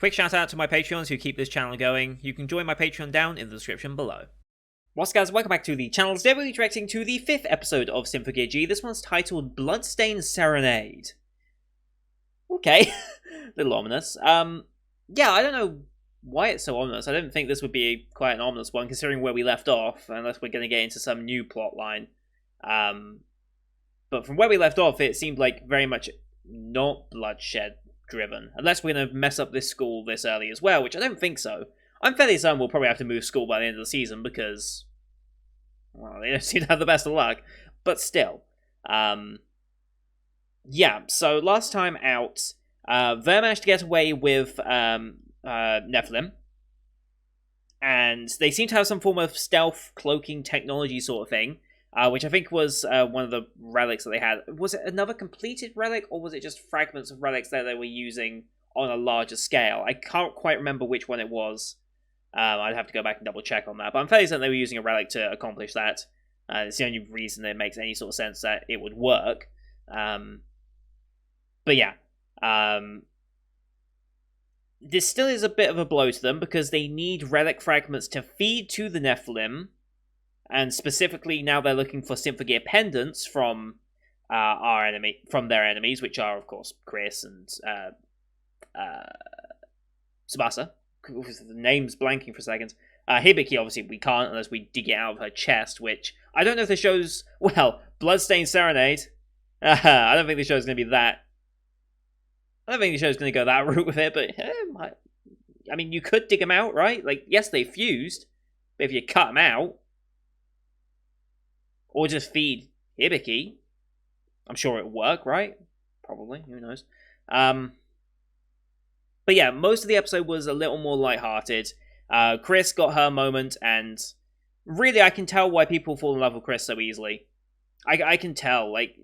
Quick shout out to my Patreons who keep this channel going. You can join my Patreon down in the description below. What's up, guys? Welcome back to the channel. Today we're reacting to the 5th episode of Symphogear G. This one's titled Bloodstained Serenade. Okay. Little ominous. Yeah, I don't know why it's so ominous. I don't think this would be quite an ominous one, considering where we left off, unless we're going to get into some new plot line. But from where we left off, it seemed like very much not bloodshed-driven. Unless we're going to mess up this school this early as well, which I don't think so. I'm fairly certain we'll probably have to move school by the end of the season, because, well, they don't seem to have the best of luck. But still. Yeah, so last time out, they managed to get away with Nephilim, and they seem to have some form of stealth cloaking technology sort of thing, which I think was one of the relics that they had. Was it another completed relic, or was it just fragments of relics that they were using on a larger scale? I can't quite remember which one it was. I'd have to go back and double check on that, but I'm fairly certain they were using a relic to accomplish that. It's the only reason that it makes any sort of sense that it would work. But yeah, this still is a bit of a blow to them, because they need relic fragments to feed to the Nephilim, and specifically now they're looking for Symphogear pendants from their enemies, which are of course Chris and Tsubasa. The name's blanking for a second. Hibiki, obviously, we can't unless we dig it out of her chest, which I don't know if the show's, well, Bloodstained Serenade. I don't think the show's going to be that. I don't think the show's going to go that route with it, but I mean, you could dig them out, right? Like, yes, they fused, but if you cut them out, or just feed Hibiki, I'm sure it'll work, right? Probably, who knows? But yeah, most of the episode was a little more lighthearted. Chris got her moment, and really I can tell why people fall in love with Chris so easily. I can tell, like,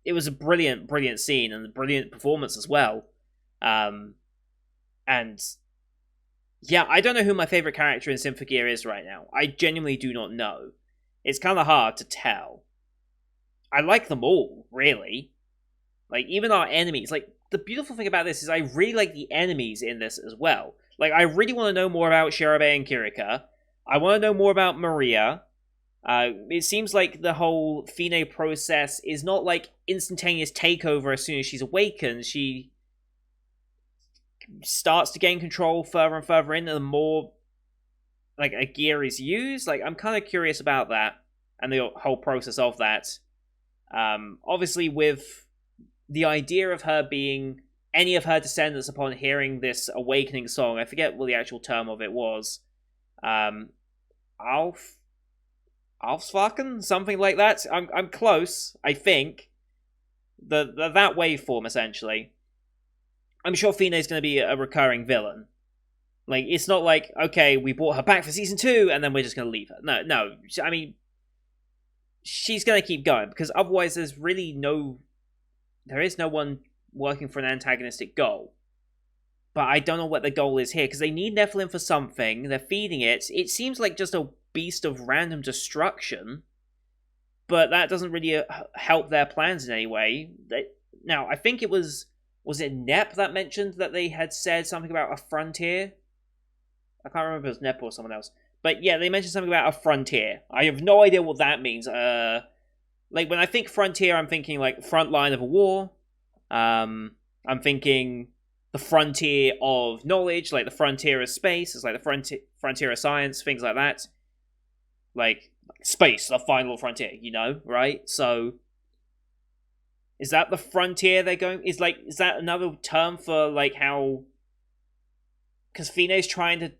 it was a brilliant, brilliant scene, and a brilliant performance as well. And yeah, I don't know who my favourite character in Symphogear is right now. I genuinely do not know. It's kind of hard to tell. I like them all, really. Like, even our enemies, like, the beautiful thing about this is I really like the enemies in this as well. Like, I really want to know more about Shirabe and Kirika. I want to know more about Maria. It seems like the whole Fine process is not like instantaneous takeover as soon as she's awakened. She starts to gain control further and further in, and the more like a gear is used. Like, I'm kind of curious about that and the whole process of that. Obviously, with the idea of her being any of her descendants upon hearing this awakening song, I forget what the actual term of it was. Alfsvaken? Something like that? I'm close, I think. That waveform, essentially. I'm sure Fine is going to be a recurring villain. Like, it's not like, okay, we brought her back for season 2, and then we're just going to leave her. No, I mean, she's going to keep going, because otherwise there is no one working for an antagonistic goal. But I don't know what the goal is here, because they need Nephilim for something, they're feeding it. It seems like just a beast of random destruction, but that doesn't really help their plans in any way. Now, I think it was it Nep that mentioned that they had said something about a frontier? I can't remember if it was Nep or someone else. But yeah, they mentioned something about a frontier. I have no idea what that means. Like, when I think frontier, I'm thinking, like, front line of a war. I'm thinking the frontier of knowledge, like the frontier of space. It's like the frontier of science, things like that. Like, space, the final frontier, you know, right? So, is that the frontier they're going... Is that another term for, like, how... Because Fine's trying to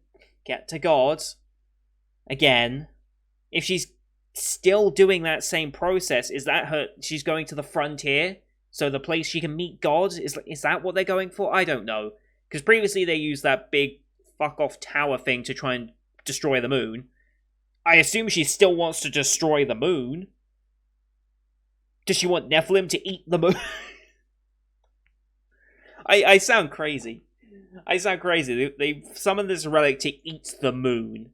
get to God. Again. If she's still doing that same process, is that her... She's going to the frontier? So the place she can meet God? Is that what they're going for? I don't know. Because previously they used that big fuck-off tower thing to try and destroy the moon. I assume she still wants to destroy the moon. Does she want Nephilim to eat the moon? I sound crazy. They summoned this relic to eat the moon.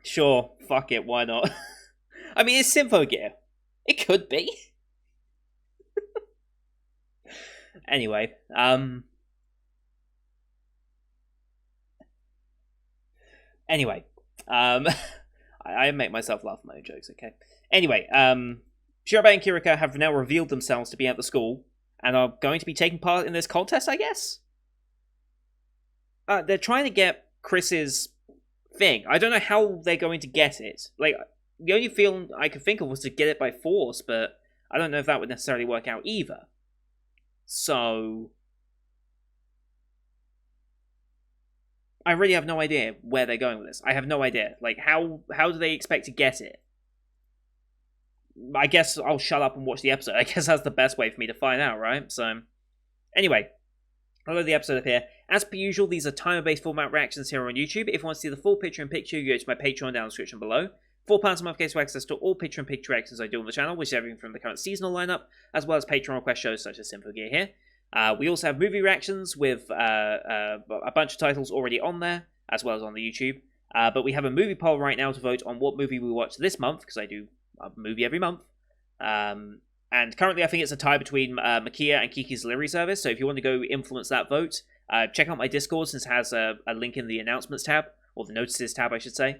Sure, fuck it, why not? I mean, it's Symphogear. It could be. Anyway, Anyway, I make myself laugh at my own jokes, okay? Anyway, Shirabe and Kirika have now revealed themselves to be at the school and are going to be taking part in this contest, I guess? They're trying to get Chris's thing. I don't know how they're going to get it. Like, the only feeling I could think of was to get it by force, but I don't know if that would necessarily work out either. So I really have no idea where they're going with this. I have no idea. Like, how do they expect to get it? I guess I'll shut up and watch the episode. I guess that's the best way for me to find out, right? So, anyway, I'll load the episode up here. As per usual, these are timer-based format reactions here on YouTube. If you want to see the full picture-in-picture, you go to my Patreon down in the description below. £4 a month gets you access to all picture-in-picture reactions I do on the channel, which is everything from the current seasonal lineup, as well as Patreon request shows such as Symphogear here. We also have movie reactions with a bunch of titles already on there, as well as on the YouTube. But we have a movie poll right now to vote on what movie we watch this month, because I do a movie every month. And currently I think it's a tie between Makia and Kiki's delivery service, so if you want to go influence that vote, check out my Discord, since it has a link in the announcements tab, or the notices tab I should say.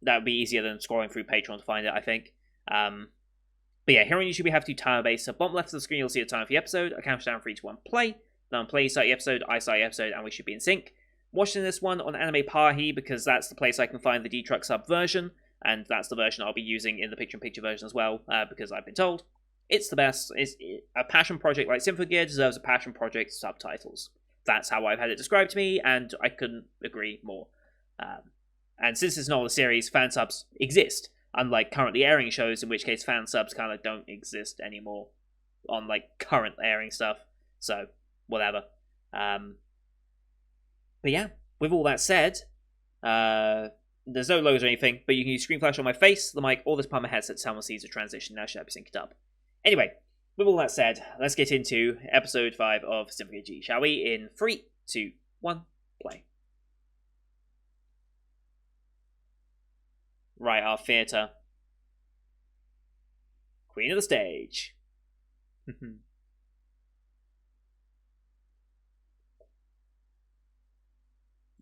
That would be easier than scrolling through Patreon to find it, I think. But yeah, here on YouTube we have two timer based, so bottom left of the screen you'll see a time for the episode, a countdown 3, 2, 1, play. Then on play, start the episode, I start the episode, and we should be in sync. Watching this one on Anime Pahi, because that's the place I can find the D-Truck sub version, and that's the version I'll be using in the picture-in-picture version as well, because I've been told it's the best. It's a passion project like Symphogear deserves a passion project subtitles. That's how I've had it described to me, and I couldn't agree more. And since it's not a series, fan subs exist, unlike currently airing shows, in which case fan subs kind of don't exist anymore on like current airing stuff. So whatever. But yeah, with all that said, there's no logos or anything, but you can use screen flash on my face, the mic, or this part of my headset to someone sees the transition. Now should I be synced up? Anyway, with all that said, let's get into episode 5 of Symphogear G, shall we? In 3, 2, 1, play. Right, our theatre. Queen of the stage.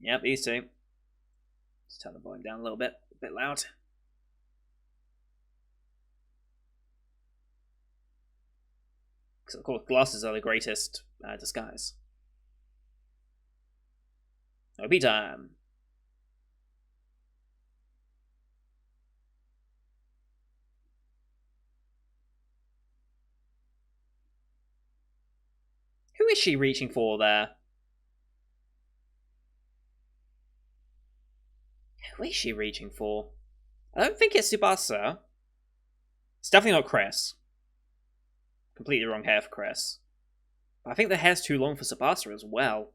Yep, these two. Let's turn the volume down a little bit. A bit loud. Because, of course, glasses are the greatest disguise. Obi time. Who is she reaching for there? Who is she reaching for? I don't think it's Tsubasa. It's definitely not Chris. Completely wrong hair for Chris. But I think the hair's too long for Tsubasa as well.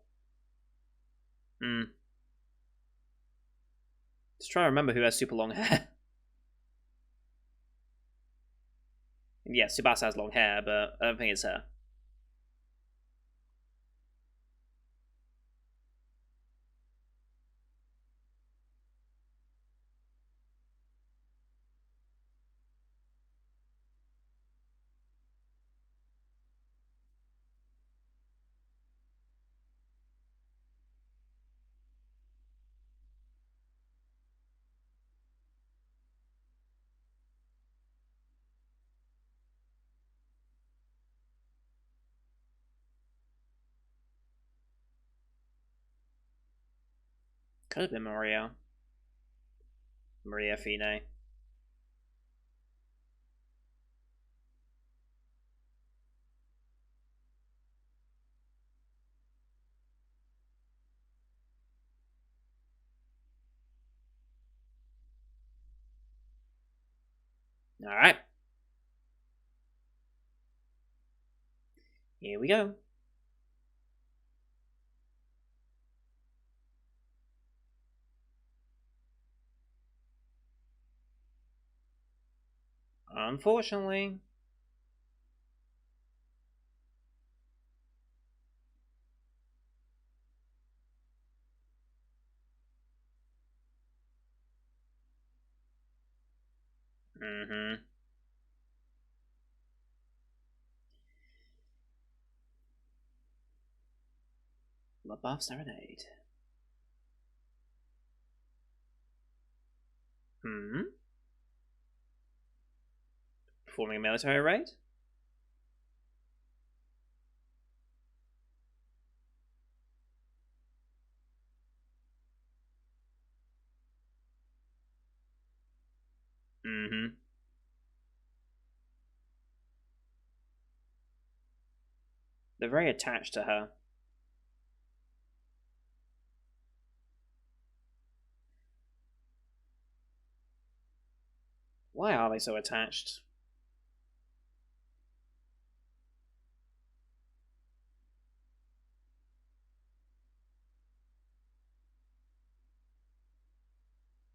Just trying to remember who has super long hair. Yeah, Tsubasa has long hair, but I don't think it's her. Could have been Maria. Maria Fine. Alright. Here we go. Unfortunately. Above Serenade. Hmm? Performing a military raid? Mm-hmm. They're very attached to her. Why are they so attached?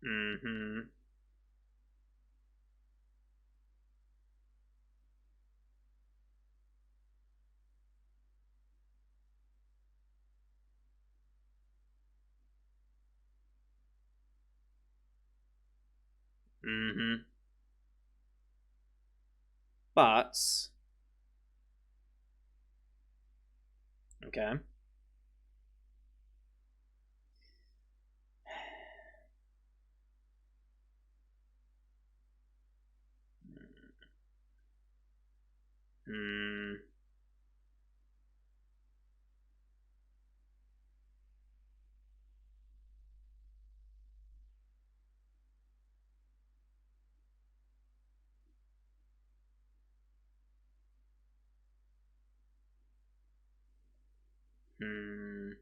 Mm-hmm. Mm-hmm. But okay. Hmm. Hmm.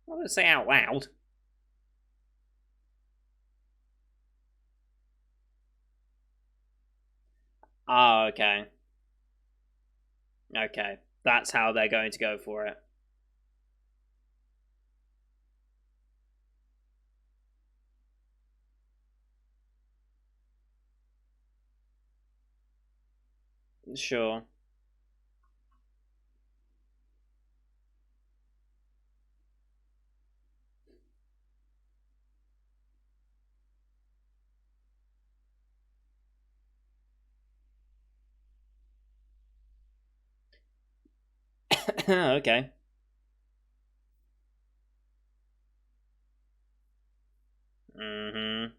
I'm gonna say out loud. Oh, okay. Okay. That's how they're going to go for it. Sure. Okay. Mm-hmm.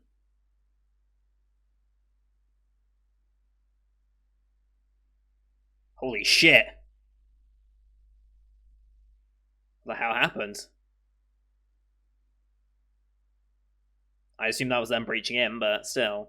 Holy shit. What the hell happened? I assume that was them breaching in, but still.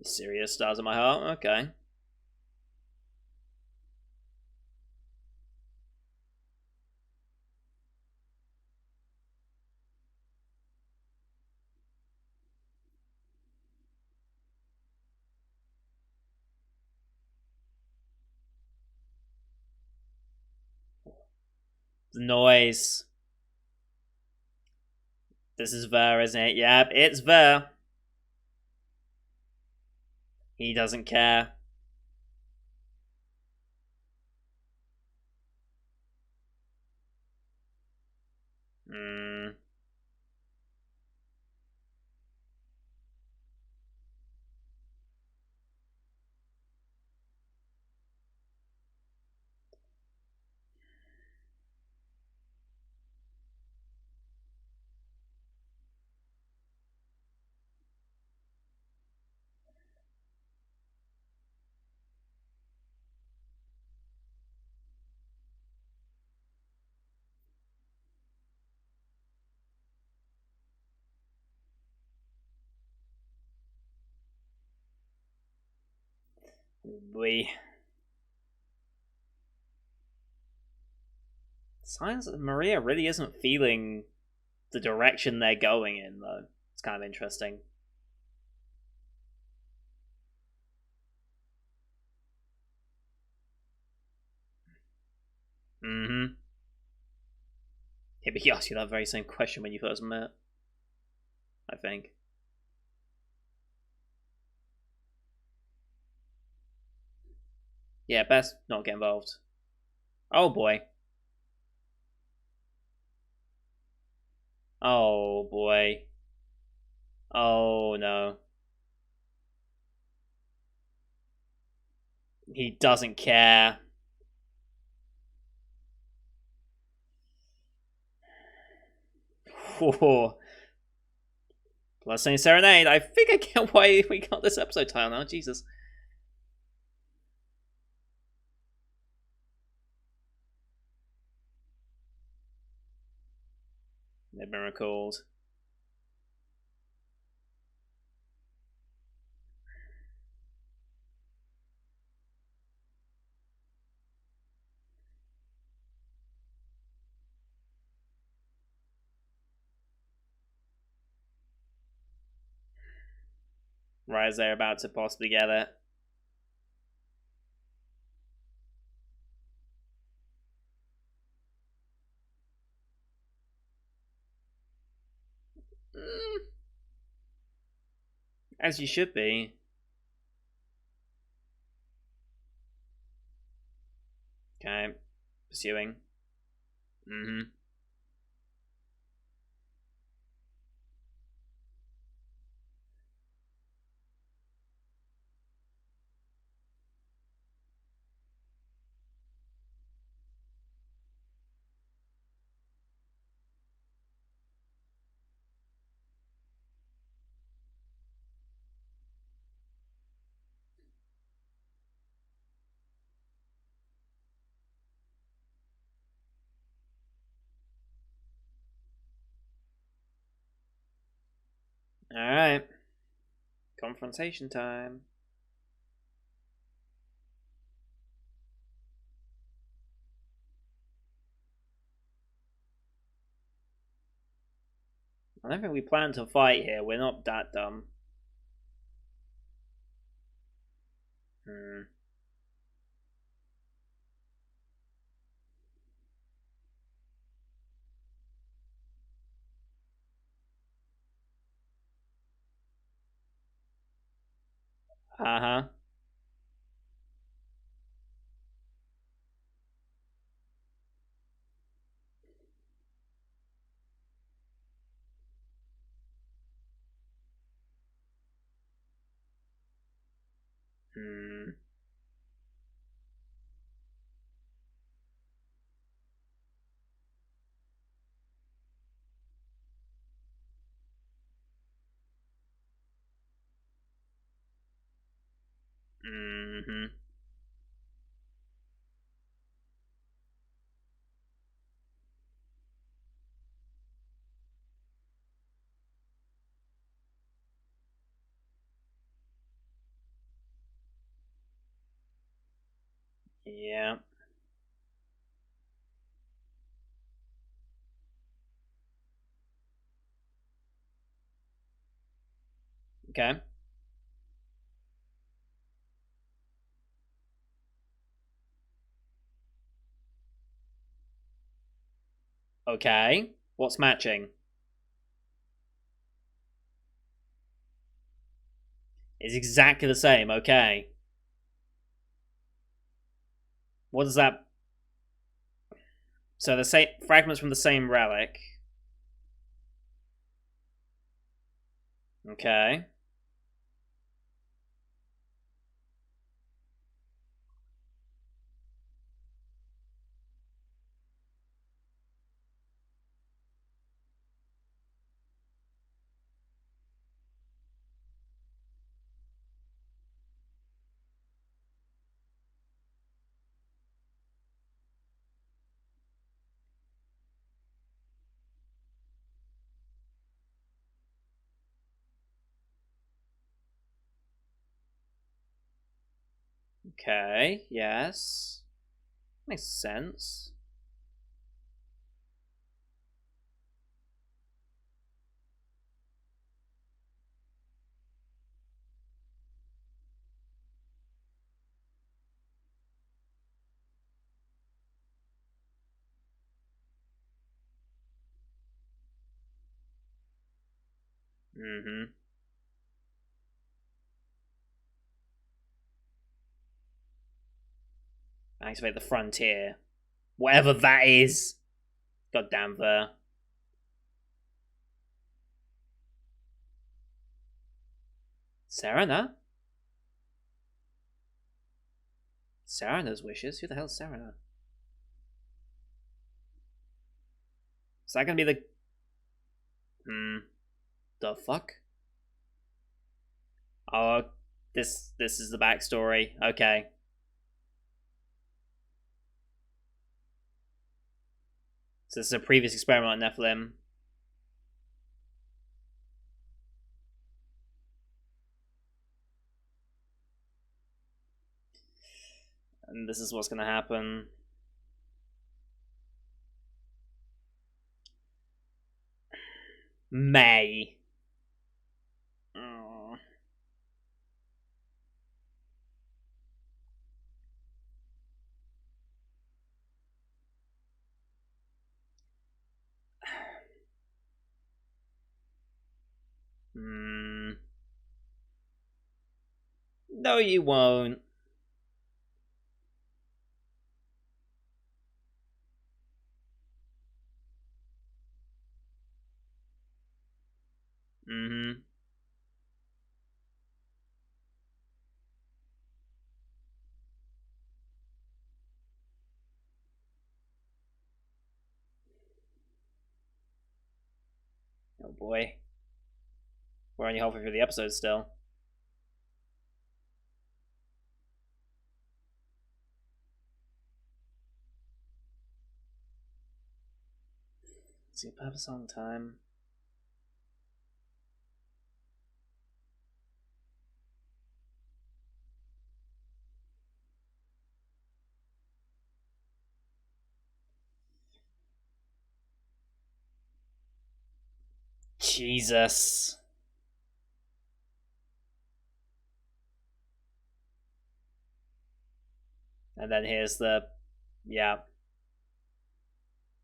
Serious stars in my heart? Okay. The noise. This is Ver, isn't it? Yep, it's Ver. He doesn't care. Hmm. We Science Maria really isn't feeling the direction they're going in, though. It's kind of interesting. Mm-hmm. Yeah, but he asked you that very same question when you first met, I think. Yeah, best not get involved. Oh boy. Oh boy. Oh no. He doesn't care. Whoa. Bloodstained Serenade. I think I get why we got this episode title now. Jesus. They've been recalled. Right as they're about to possibly get it. As you should be. Okay. Pursuing. Mm-hmm. Alright. Confrontation time. I don't think we plan to fight here. We're not that dumb. Hmm. Uh-huh. Hmm. Mm-hmm. Yeah. Okay. Okay. What's matching? It's exactly the same. Okay. What does that? So the same fragments from the same relic. Okay. Okay. Yes. Makes sense. Mm-hmm. Activate the frontier. Whatever that is. Goddamn there. Serena? Serena's wishes? Who the hell's Serena? Is that gonna be the... The fuck? Oh, this is the backstory. Okay. So this is a previous experiment on Nephilim. And this is what's gonna happen. May. Oh. No, you won't. Mm-hmm. Oh boy. We're only halfway through the episode still. See, purpose on time. Jesus. And then here's the... Yeah.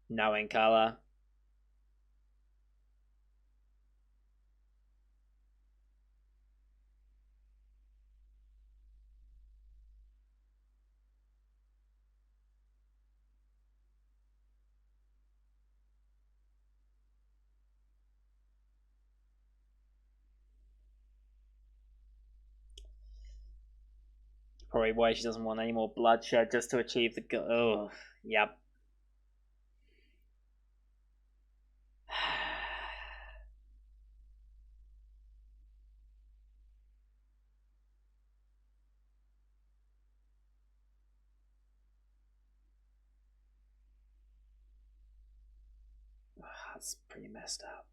Knowing color. Probably why she doesn't want any more bloodshed just to achieve the goal. Oh, yep. That's pretty messed up.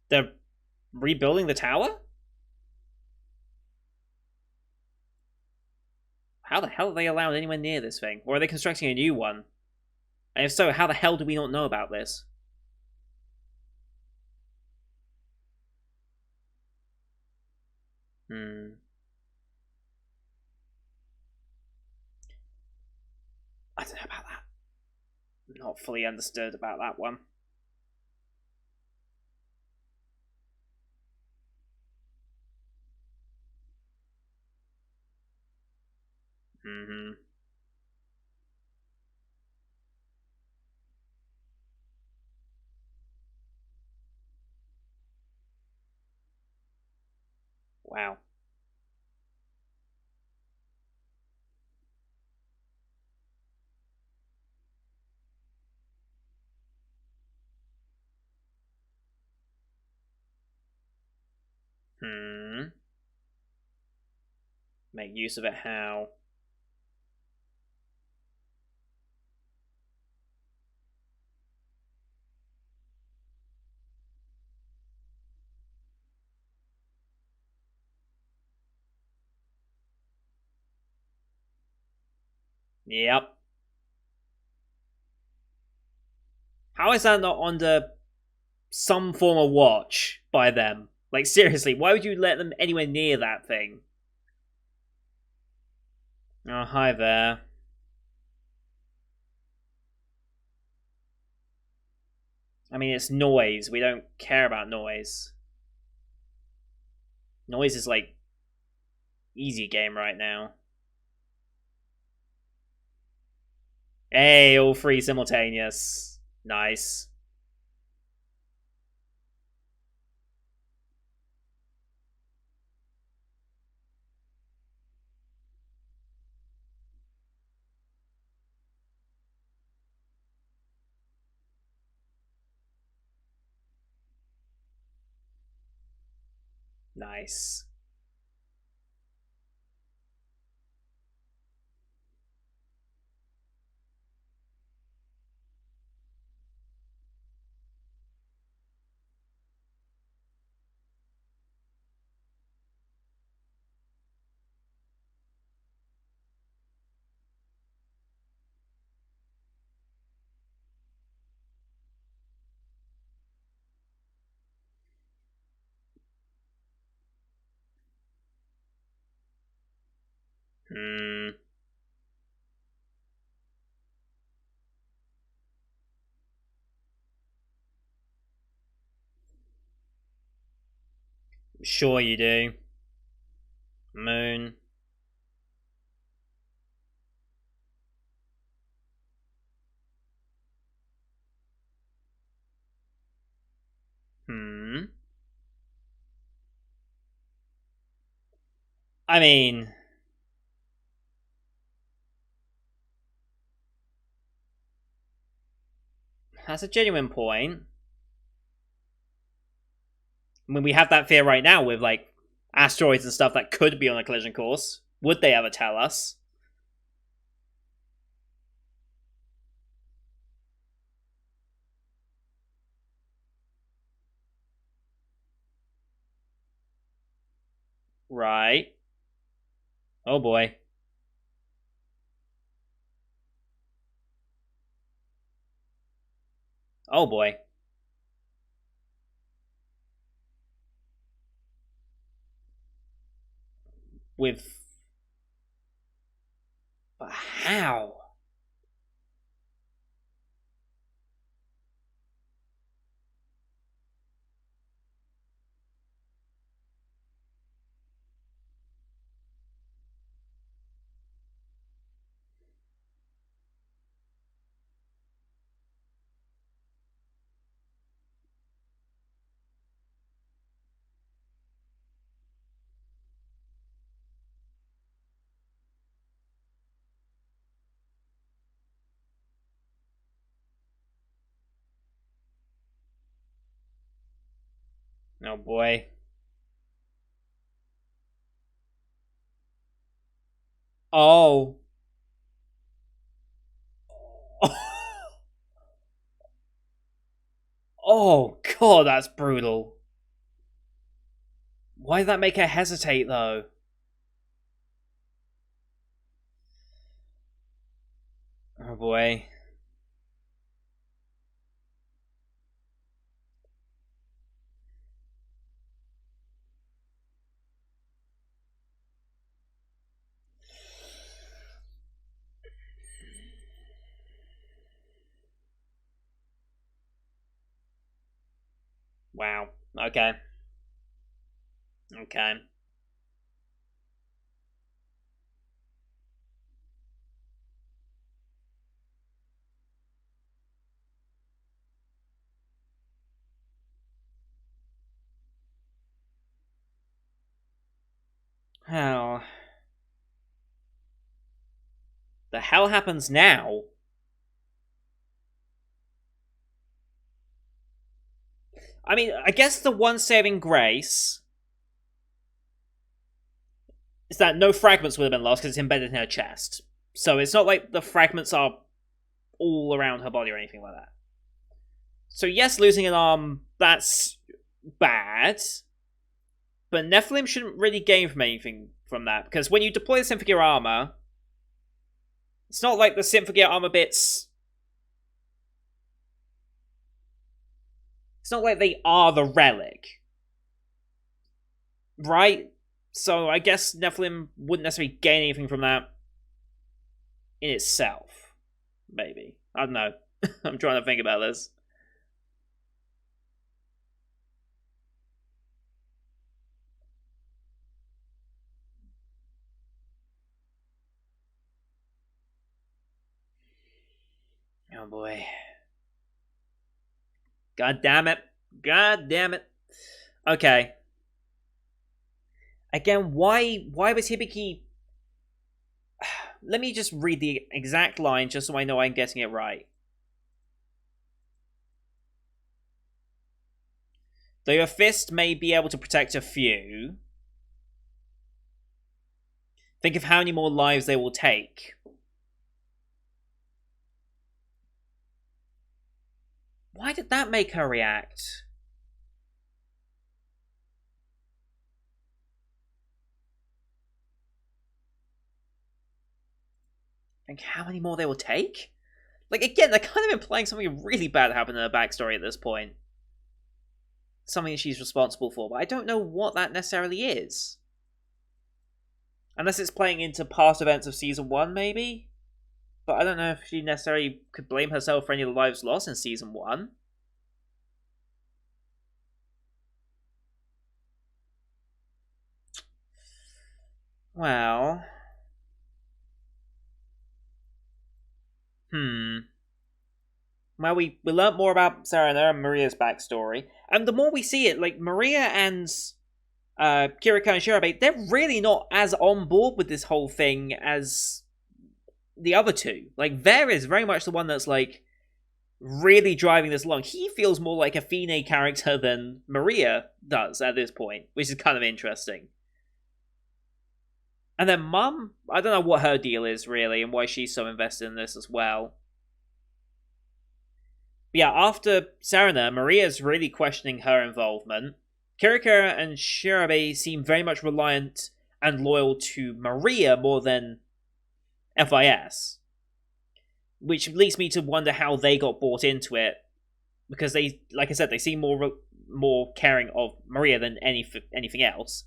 They're rebuilding the tower? How the hell are they allowed anywhere near this thing? Or are they constructing a new one? And if so, how the hell do we not know about this? I don't know about that. Not fully understood about that one. Mm-hmm. Wow. Make use of it how? Yep. How is that not under some form of watch by them? Like, seriously, why would you let them anywhere near that thing? Oh, hi there. I mean, it's noise. We don't care about noise. Noise is like easy game right now. Hey, all three simultaneous. Nice. Nice. Hmm. Sure you do. Moon. Hmm. I mean, that's a genuine point. I mean, we have that fear right now with, like, asteroids and stuff that could be on a collision course. Would they ever tell us? Right. Oh boy. Oh boy. With. But how? Oh boy. Oh. Oh god, that's brutal. Why did that make her hesitate though? Oh boy. Wow. Okay. Okay. How the hell happens now? I mean, I guess the one saving grace is that no fragments would have been lost because it's embedded in her chest. So it's not like the fragments are all around her body or anything like that. So yes, losing an arm, that's bad. But Nephilim shouldn't really gain from anything from that, because when you deploy the Symphogear armor, It's not like the Symphogear armor bits. It's not like they are the relic. Right? So I guess Nephilim wouldn't necessarily gain anything from that in itself. Maybe. I don't know. I'm trying to think about this. Oh boy. God damn it. God damn it. Okay. Again, why was Hibiki... Let me just read the exact line just so I know I'm getting it right. Though your fist may be able to protect a few, think of how many more lives they will take. Why did that make her react? Think how many more they will take? Like, again, they're kind of implying something really bad happened in her backstory at this point. Something she's responsible for, but I don't know what that necessarily is. Unless it's playing into past events of Season 1, maybe? But I don't know if she necessarily could blame herself for any of the lives lost in Season 1. Well... Well, we learnt more about Serena and Maria's backstory. And the more we see it, like, Maria and Kiriko and Shirabe, they're really not as on board with this whole thing as the other two. Like, Ver is very much the one that's, like, really driving this along. He feels more like a Fine character than Maria does at this point, which is kind of interesting. And then Mum, I don't know what her deal is, really, and why she's so invested in this as well. But yeah, after Serena, Maria's really questioning her involvement. Kiriko and Shirabe seem very much reliant and loyal to Maria more than FIS. Which leads me to wonder how they got bought into it. Because they, like I said, they seem more caring of Maria than anything else.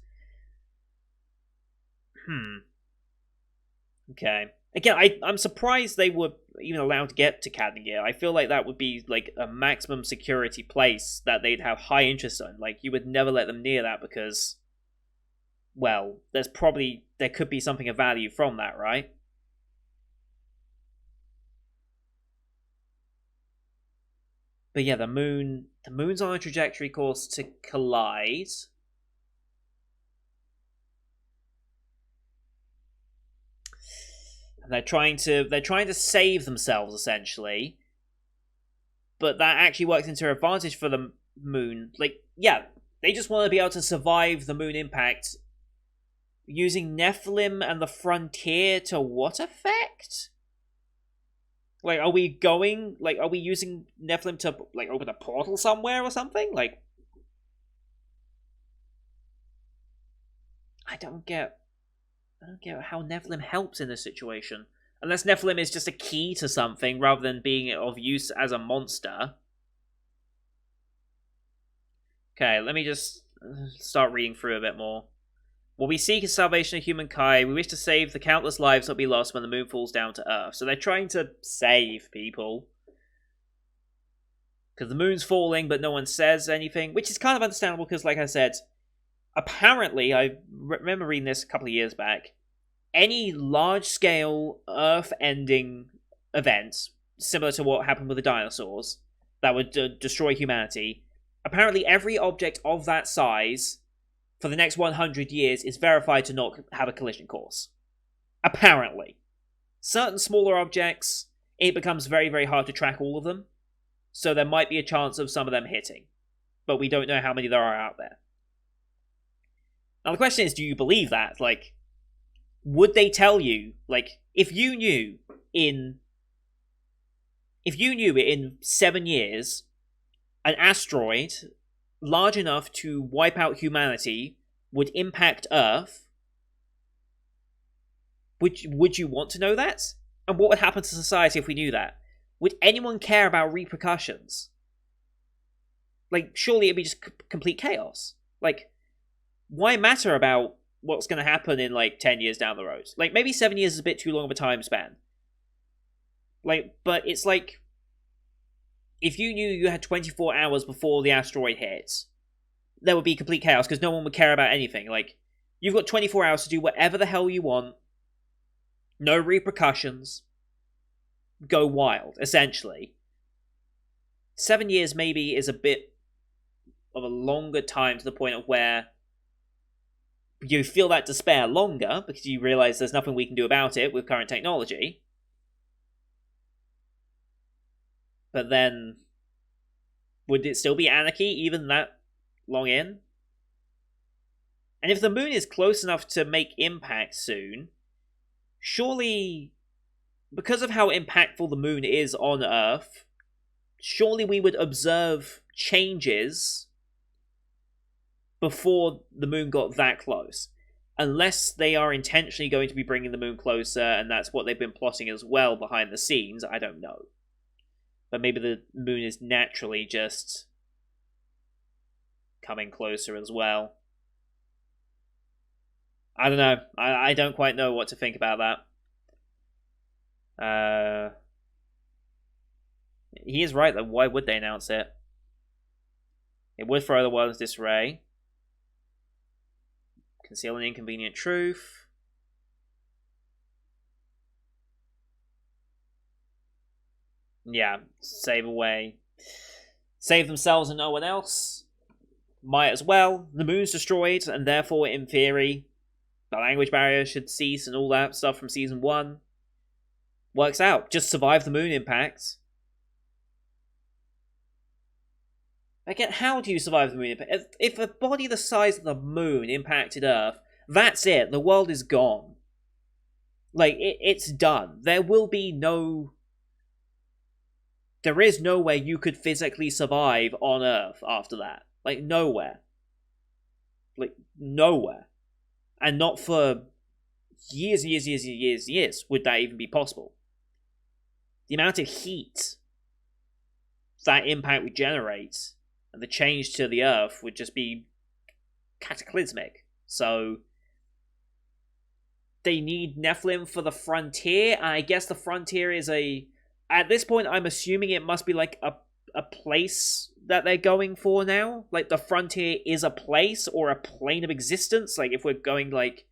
Okay. Again, I'm surprised they were even allowed to get to Kadnigir. I feel like that would be like a maximum security place that they'd have high interest in. Like, you would never let them near that because, well, there could be something of value from that, right? But yeah, the moon's on a trajectory course to collide. And they're trying to save themselves, essentially. But that actually works into their advantage for the moon. Like, yeah, they just want to be able to survive the moon impact using Nephilim and the frontier to what effect? Like, are we using Nephilim to, like, open a portal somewhere or something? Like, I don't get how Nephilim helps in this situation. Unless Nephilim is just a key to something rather than being of use as a monster. Okay, let me just start reading through a bit more. What we seek is salvation of humankind. We wish to save the countless lives that will be lost when the moon falls down to Earth. So they're trying to save people. Because the moon's falling, but no one says anything. Which is kind of understandable because, like I said, apparently, I remember reading this a couple of years back, any large-scale Earth-ending events, similar to what happened with the dinosaurs, that would destroy humanity, apparently every object of that size, for the next 100 years, is verified to not have a collision course. Apparently. Certain smaller objects, it becomes very, very hard to track all of them, so there might be a chance of some of them hitting. But we don't know how many there are out there. Now the question is, do you believe that? Like, would they tell you, like, if you knew in 7 years, an asteroid large enough to wipe out humanity would impact Earth, would you want to know that? And what would happen to society if we knew that? Would anyone care about repercussions? Like, surely it'd be just complete chaos. Like, why matter about what's going to happen in, like, 10 years down the road? Like, maybe 7 years is a bit too long of a time span. Like, but it's like, if you knew you had 24 hours before the asteroid hits, there would be complete chaos because no one would care about anything. Like, you've got 24 hours to do whatever the hell you want. No repercussions. Go wild, essentially. 7 years maybe is a bit of a longer time to the point of where you feel that despair longer because you realize there's nothing we can do about it with current technology. But then, would it still be anarchy even that long in? And if the moon is close enough to make impact soon, surely, because of how impactful the moon is on Earth, surely we would observe changes before the moon got that close. Unless they are intentionally going to be bringing the moon closer, and that's what they've been plotting as well behind the scenes, I don't know. But maybe the moon is naturally just coming closer as well. I don't know. I don't quite know what to think about that. He is right, though. Why would they announce it? It would throw the world into disarray. Conceal an inconvenient truth. Yeah, save away. Save themselves and no one else. Might as well. The moon's destroyed, and therefore, in theory, the language barrier should cease and all that stuff from season 1. Works out. Just survive the moon impact. Again, how do you survive the moon impact? If a body the size of the moon impacted Earth, that's it. The world is gone. Like, it's done. There will be no... There is nowhere you could physically survive on Earth after that. Like, nowhere. Like, nowhere. And not for years would that even be possible. The amount of heat that impact would generate and the change to the Earth would just be cataclysmic. So they need Nephilim for the frontier. I guess the frontier is a... At this point, I'm assuming it must be like a place that they're going for now. Like, the frontier is a place or a plane of existence. Like, if we're going, like,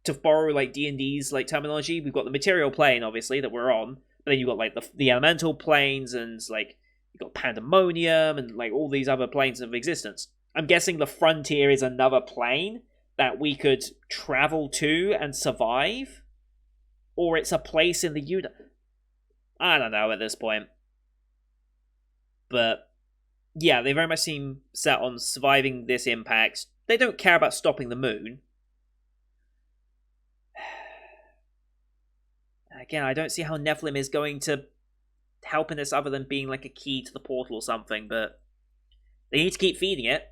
to borrow, like, D&D's, like, terminology, we've got the material plane, obviously, that we're on. But then you've got, like, the elemental planes and, like, you've got pandemonium and, like, all these other planes of existence. I'm guessing the frontier is another plane that we could travel to and survive. Or it's a place in the universe. I don't know at this point. But, yeah, they very much seem set on surviving this impact. They don't care about stopping the moon. Again, I don't see how Nephilim is going to help in this other than being like a key to the portal or something, but they need to keep feeding it.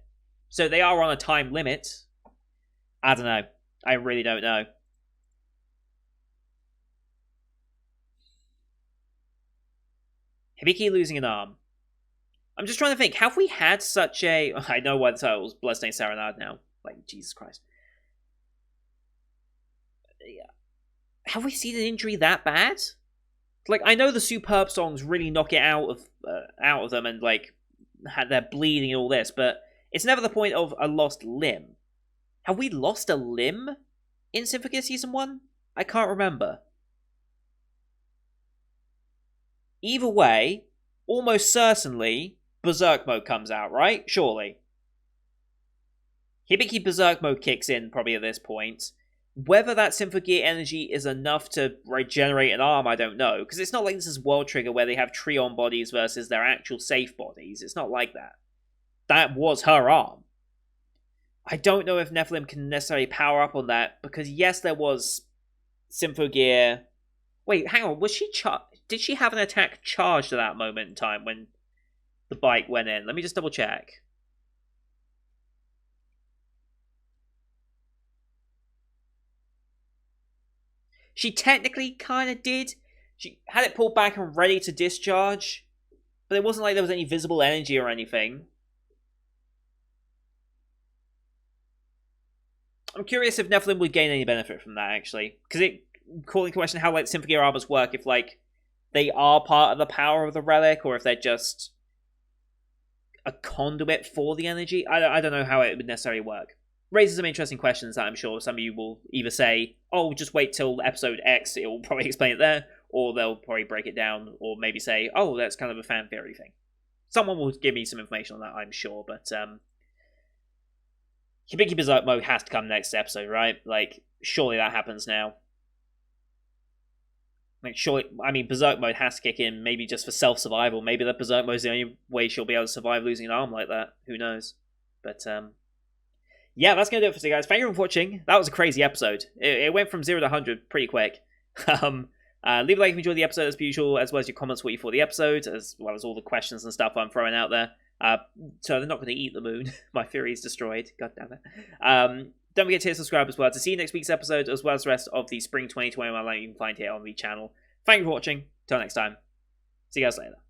So they are on a time limit. I don't know. I really don't know. Hibiki losing an arm. I'm just trying to think, have we had such a... I know why the title was Bloodstained Serenade now. Like, Jesus Christ. Yeah. Have we seen an injury that bad? Like, I know the Superb songs really knock it out of them and, like, they're bleeding and all this, but it's never the point of a lost limb. Have we lost a limb in Symphogear Season 1? I can't remember. Either way, almost certainly, Berserk Mode comes out, right? Surely. Hibiki Berserk Mode kicks in probably at this point. Whether that Symphogear energy is enough to regenerate an arm, I don't know. Because it's not like this is World Trigger where they have Trion bodies versus their actual safe bodies. It's not like that. That was her arm. I don't know if Nephilim can necessarily power up on that. Because yes, there was Symphogear... Wait, hang on. Was she did she have an attack charged at that moment in time when the bike went in? Let me just double check. She technically kind of did. She had it pulled back and ready to discharge, but it wasn't like there was any visible energy or anything. I'm curious if Nephilim would gain any benefit from that, actually. Because it calling into question how, like, Symphogear armors work, if, like, they are part of the power of the relic, or if they're just a conduit for the energy. I don't know how it would necessarily work. Raises some interesting questions that I'm sure some of you will either say, oh, just wait till episode X, it will probably explain it there, or they'll probably break it down, or maybe say, oh, that's kind of a fan theory thing. Someone will give me some information on that, I'm sure, but Hibiki Berserk mode has to come next episode, right? Like, surely that happens now. Like, surely, I mean, Berserk mode has to kick in, maybe just for self-survival. Maybe that Berserk mode is the only way she'll be able to survive losing an arm like that. Who knows? But, yeah, that's going to do it for today, guys. Thank you for watching. That was a crazy episode. It went from 0 to 100 pretty quick. Leave a like if you enjoyed the episode as per usual, as well as your comments what you thought of the episode, as well as all the questions and stuff I'm throwing out there. So they're not going to eat the moon. My theory is destroyed. God damn it. Don't forget to hit subscribe as well to see next week's episode, as well as the rest of the Spring 2021 lineup you can find here on the channel. Thank you for watching. Till next time. See you guys later.